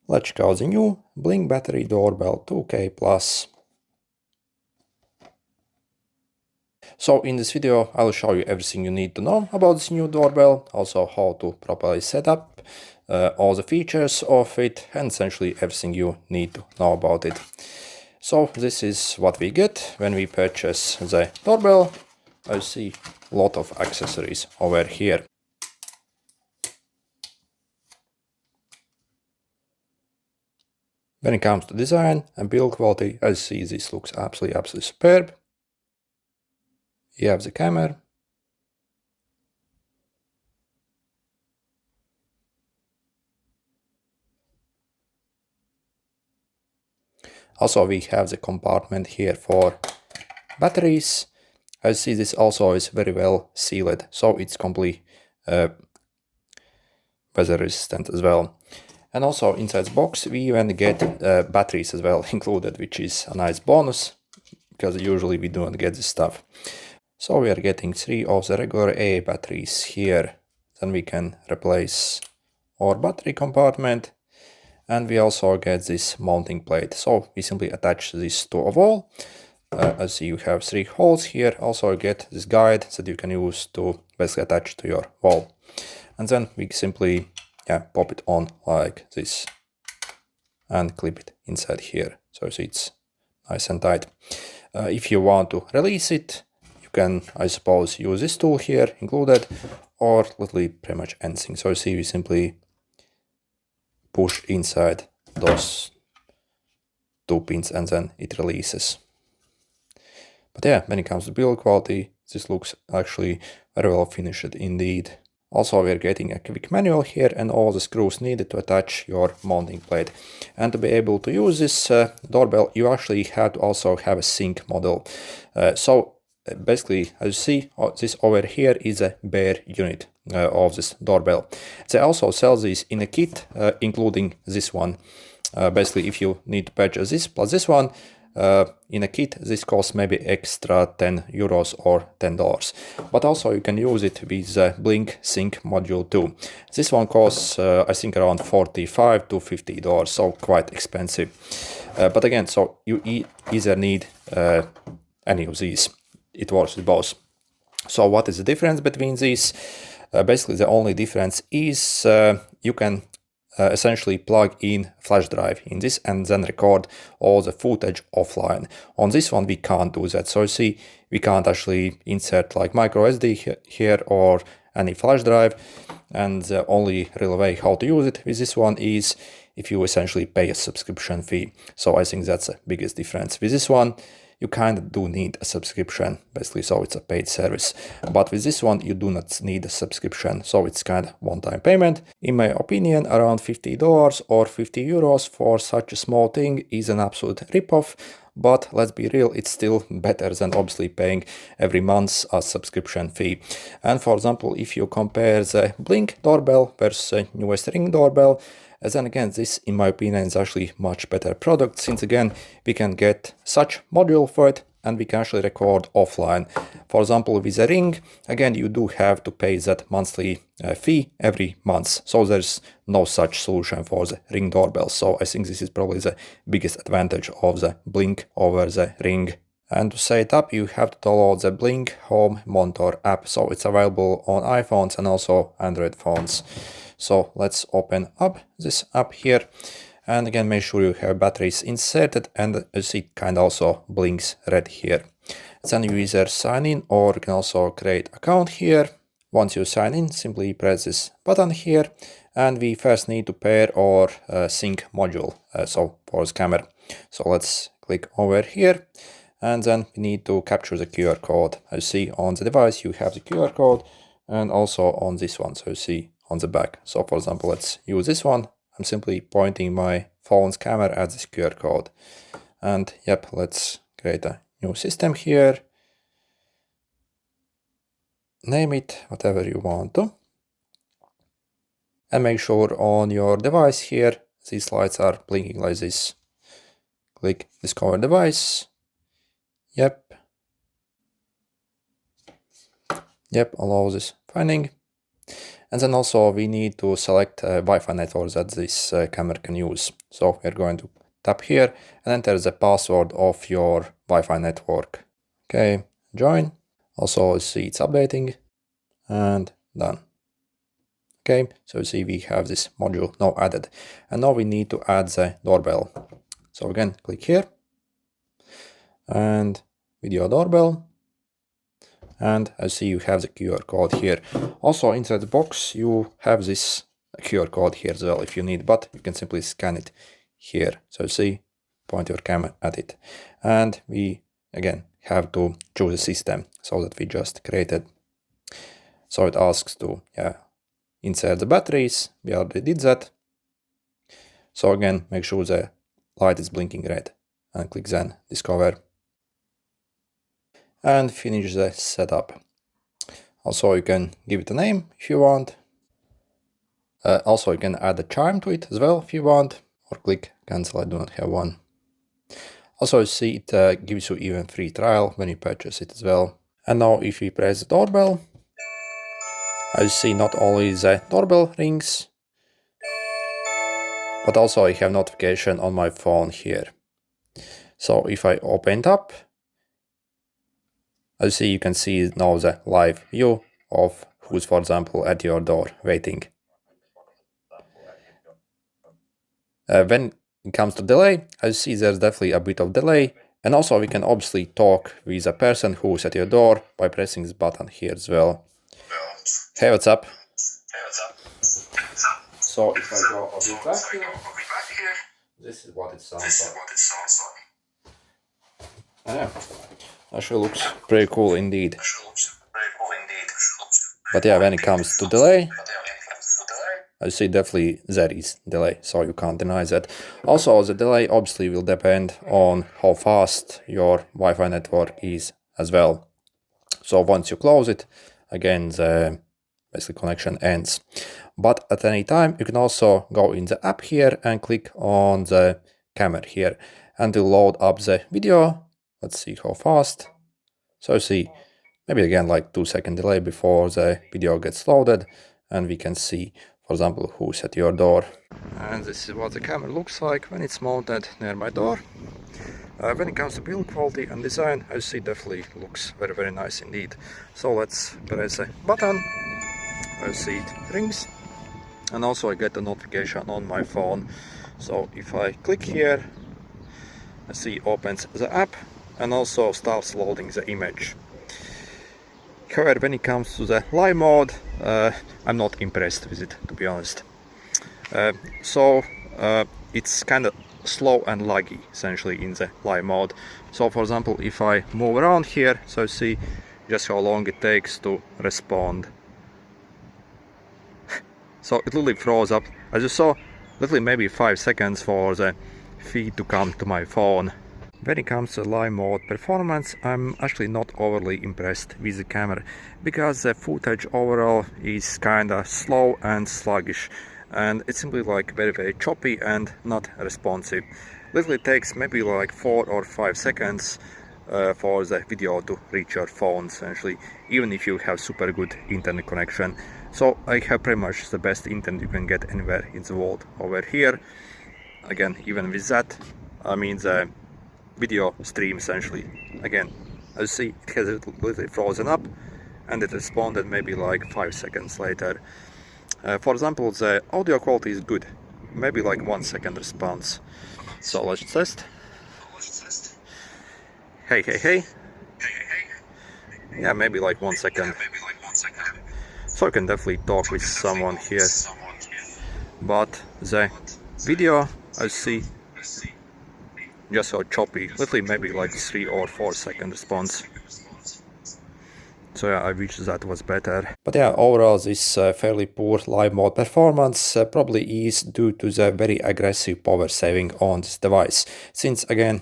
Let's check out the new Blink battery doorbell 2K Plus. So in this video, I'll show you everything you need to know about this new doorbell, also how to properly set up all the features of it, and essentially everything you need to know about it. So this is what we get when we purchase the doorbell. I see a lot of accessories over here. When it comes to design and build quality, as you see, this looks absolutely superb. You have the camera. Also, we have the compartment here for batteries. As you see, this also is very well sealed, so it's completely weather resistant as well. And also inside the box, we even get batteries as well included, which is a nice bonus, because usually we don't get this stuff. So we are getting 3 of the regular AA batteries here. Then we can replace our battery compartment. And we also get this mounting plate. So we simply attach this to a wall. As you have 3 holes here. Also you get this guide that you can use to basically attach to your wall. And then we simply pop it on like this and clip it inside here. So it's nice and tight. If you want to release it, you can, I suppose, use this tool here included, or literally pretty much anything. So you see, we simply push inside those 2 pins and then it releases. But yeah, when it comes to build quality, this looks actually very well finished indeed. Also, we're getting a quick manual here and all the screws needed to attach your mounting plate. And to be able to use this doorbell, you actually have to also have a sync model. So basically, as you see, this over here is a bare unit of this doorbell. They also sell this in a kit, including this one. Basically, if you need to purchase this plus this one, in a kit, this costs maybe extra 10 euros or $10. But also you can use it with the Blink Sync module too. This one costs, I think, around $45 to $50, so quite expensive. But again, so you either need any of these. It works with both. So what is the difference between these? Basically, the only difference is you can essentially plug in flash drive in this and then record all the footage offline. On this one we can't do that. So you see, we can't actually insert like micro SD here or any flash drive, and the only real way how to use it with this one is if you essentially pay a subscription fee. So I think that's the biggest difference. With this one you kind of do need a subscription, basically, so it's a paid service. But with this one, you do not need a subscription, so it's kind of one-time payment. In my opinion, around $50 or 50 euros for such a small thing is an absolute ripoff. But let's be real, it's still better than obviously paying every month a subscription fee. And for example, if you compare the Blink doorbell versus the newest Ring doorbell, then again, this, in my opinion, is actually much better product, since again, we can get such module for it and we can actually record offline. For example, with a Ring, again, you do have to pay that monthly fee every month. So there's no such solution for the Ring doorbell. So I think this is probably the biggest advantage of the Blink over the Ring. And to set it up, you have to download the Blink Home Monitor app. So it's available on iPhones and also Android phones. So let's open up this app here. And again, make sure you have batteries inserted, and you see it kind of also blinks red here. Then you either sign in or you can also create account here. Once you sign in, simply press this button here. And we first need to pair our sync module, so for the camera. So let's click over here. And then we need to capture the QR code. As you see on the device, you have the QR code, and also on this one. So you see on the back. So for example, let's use this one. I'm simply pointing my phone's camera at this QR code. And yep, let's create a new system here. Name it whatever you want to. And make sure on your device here, these lights are blinking like this. Click Discover Device. Yep. Yep, allow this finding. And then also we need to select Wi-Fi network that this camera can use. So we're going to tap here and enter the password of your Wi-Fi network. Okay, join. Also see it's updating and done. Okay, so you see we have this module now added. And now we need to add the doorbell. So again, click here and video doorbell. And as you see, you have the QR code here. Also inside the box, you have this QR code here as well if you need, but you can simply scan it here. So you see, point your camera at it. And we, again, have to choose a system so that we just created. So it asks to, insert the batteries. We already did that. So again, make sure the light is blinking red and click then discover. And finish the setup. Also, you can give it a name if you want. Also, you can add a chime to it as well if you want, or click cancel, I do not have one. Also, you see it gives you even free trial when you purchase it as well. And now if we press the doorbell, as you see, not only the doorbell rings, but also I have notification on my phone here. So if I open it up, as you see, you can see now the live view of who's, for example, at your door waiting. When it comes to delay, as you see, there's definitely a bit of delay. And also we can obviously talk with a person who's at your door by pressing this button here as well. Hey, what's up? So if I go a bit back here, this is what it sounds like. Yeah. Actually looks pretty cool indeed. But yeah, when it comes to delay, I see definitely there is delay, so you can't deny that. Also, the delay obviously will depend on how fast your Wi-Fi network is as well. So once you close it, again, the basically connection ends. But at any time, you can also go in the app here and click on the camera here and to load up the video. Let's see how fast. So see, maybe again like 2-second delay before the video gets loaded, and we can see, for example, who's at your door. And this is what the camera looks like when it's mounted near my door. When it comes to build quality and design, I see definitely looks very, very nice indeed. So let's press a button. I see it rings, and also I get a notification on my phone. So if I click here, I see opens the app and also starts loading the image. However, when it comes to the live mode, I'm not impressed with it, to be honest. It's kind of slow and laggy essentially in the live mode. So for example, if I move around here, so see just how long it takes to respond. So it literally froze up, as you saw, literally maybe 5 seconds for the feed to come to my phone. When it comes to live mode performance, I'm actually not overly impressed with the camera, because the footage overall is kinda slow and sluggish, and it's simply like very, very choppy and not responsive. Literally takes maybe like 4 or 5 seconds for the video to reach your phone essentially, even if you have super good internet connection. So I have pretty much the best internet you can get anywhere in the world over here. Again, even with that, I mean the video stream essentially, again, as you see, it has literally frozen up and it responded maybe like 5 seconds later. For example, the audio quality is good, maybe like 1 second response. So let's test. Hey, hey, hey. Yeah, maybe like 1 second. So I can definitely talk with someone here. But the video, I see, just so choppy, literally maybe like 3 or 4 second response. So yeah, I wish that was better. But yeah, overall this fairly poor live mode performance probably is due to the very aggressive power saving on this device. Since again,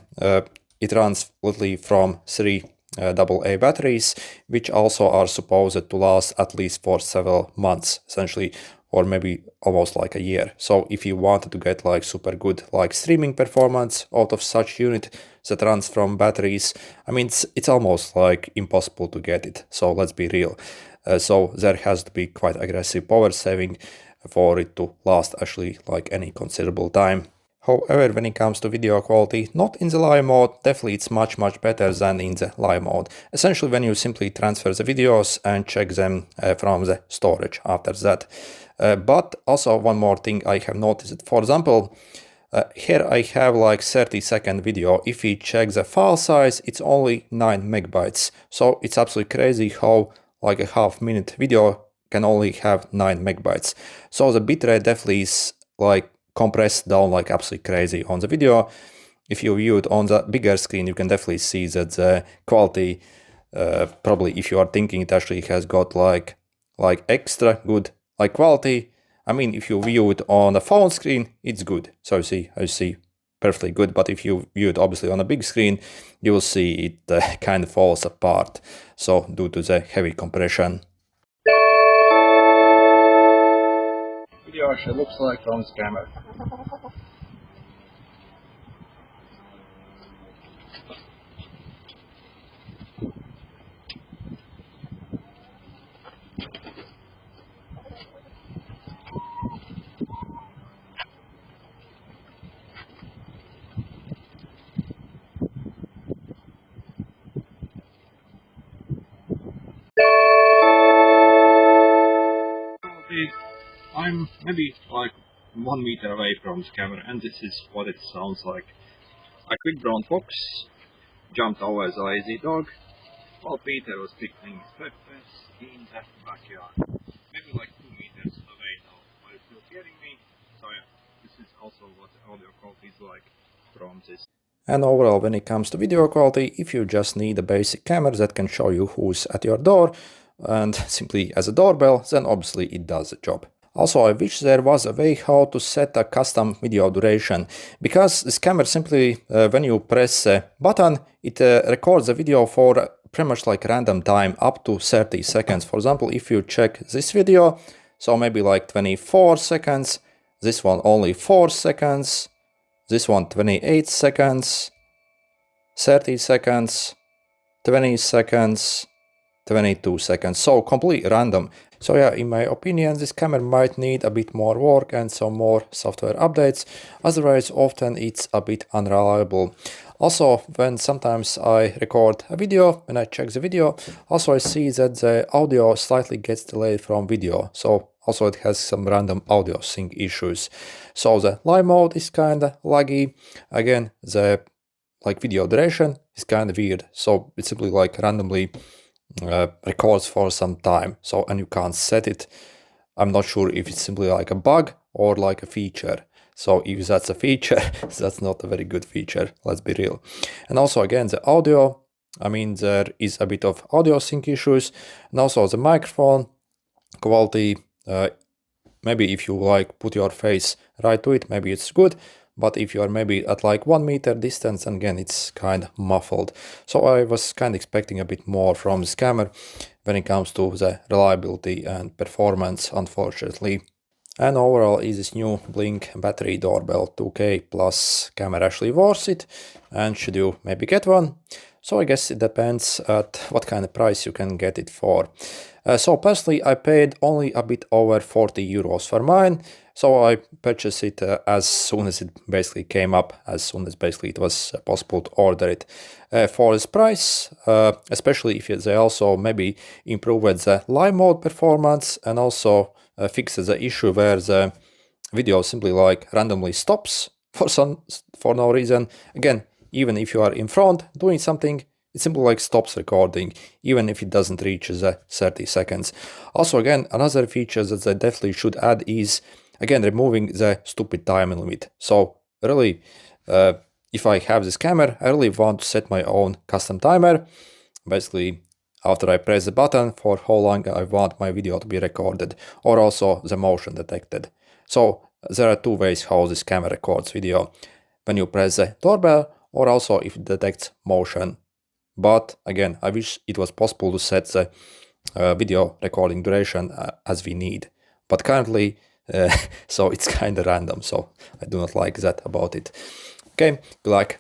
it runs literally from 3 AA batteries, which also are supposed to last at least for several months, essentially, or maybe almost like a year. So if you wanted to get like super good like streaming performance out of such unit that runs from batteries, I mean, it's almost like impossible to get it. So let's be real. so there has to be quite aggressive power saving for it to last actually like any considerable time. However, when it comes to video quality, not in the live mode, definitely it's much better than in the live mode. Essentially, when you simply transfer the videos and check them from the storage after that. But also one more thing I have noticed, for example, here I have like 30-second video. If we check the file size, it's only 9 megabytes. So it's absolutely crazy how like a half-minute video can only have 9 megabytes. So the bitrate definitely is like compressed down like absolutely crazy on the video. If you view it on the bigger screen, you can definitely see that the quality, probably if you are thinking it actually has got like extra good like quality. I mean, if you view it on a phone screen, it's good. So I see perfectly good. But if you view it obviously on a big screen, you will see it kind of falls apart. So due to the heavy compression. Video actually looks like from this camera. I'm maybe like 1 meter away from this camera, and this is what it sounds like. A quick brown fox jumped over the lazy dog while Peter was picking peppers in the backyard. Maybe like 2 meters away now. Are you still hearing me? So yeah, this is also what the audio quality is like from this. And overall, when it comes to video quality, if you just need a basic camera that can show you who's at your door and simply as a doorbell, then obviously it does the job. Also, I wish there was a way how to set a custom video duration, because this camera simply, when you press a button, it records the video for pretty much like random time up to 30 seconds. For example, if you check this video, so maybe like 24 seconds, this one only 4 seconds, this one 28 seconds, 30 seconds, 20 seconds, 22 seconds, so completely random. So yeah, in my opinion, this camera might need a bit more work and some more software updates, otherwise often it's a bit unreliable. Also, when sometimes I record a video, when I check the video, also I see that the audio slightly gets delayed from video, so also it has some random audio sync issues. So the live mode is kinda laggy. Again, the like video duration is kinda weird, so it's simply like randomly records for some time, so, and you can't set it. I'm not sure if it's simply like a bug or like a feature. So if that's a feature, that's not a very good feature, let's be real. And also again, the audio, I mean, there is a bit of audio sync issues, and also the microphone quality. Maybe if you like put your face right to it, maybe it's good. But if you are maybe at like 1 meter distance, and again, it's kind of muffled. So I was kind of expecting a bit more from this camera when it comes to the reliability and performance, unfortunately. And overall, is this new Blink battery doorbell 2K plus camera actually worth it? And should you maybe get one? So I guess it depends at what kind of price you can get it for. So personally, I paid only a bit over 40 euros for mine. So I purchased it as soon as it basically came up, as soon as basically it was possible to order it. For this price, especially if they also maybe improved the live mode performance and also fixed the issue where the video simply like randomly stops for no reason. Again, even if you are in front doing something, it simply like stops recording, even if it doesn't reach the 30 seconds. Also, again, another feature that they definitely should add is, again, removing the stupid time limit. So really, if I have this camera, I really want to set my own custom timer. Basically, after I press the button, for how long I want my video to be recorded, or also the motion detected. So there are two ways how this camera records video. When you press the doorbell, or also if it detects motion. But again, I wish it was possible to set the video recording duration as we need. But currently, so it's kind of random, so I do not like that about it. Okay, good luck.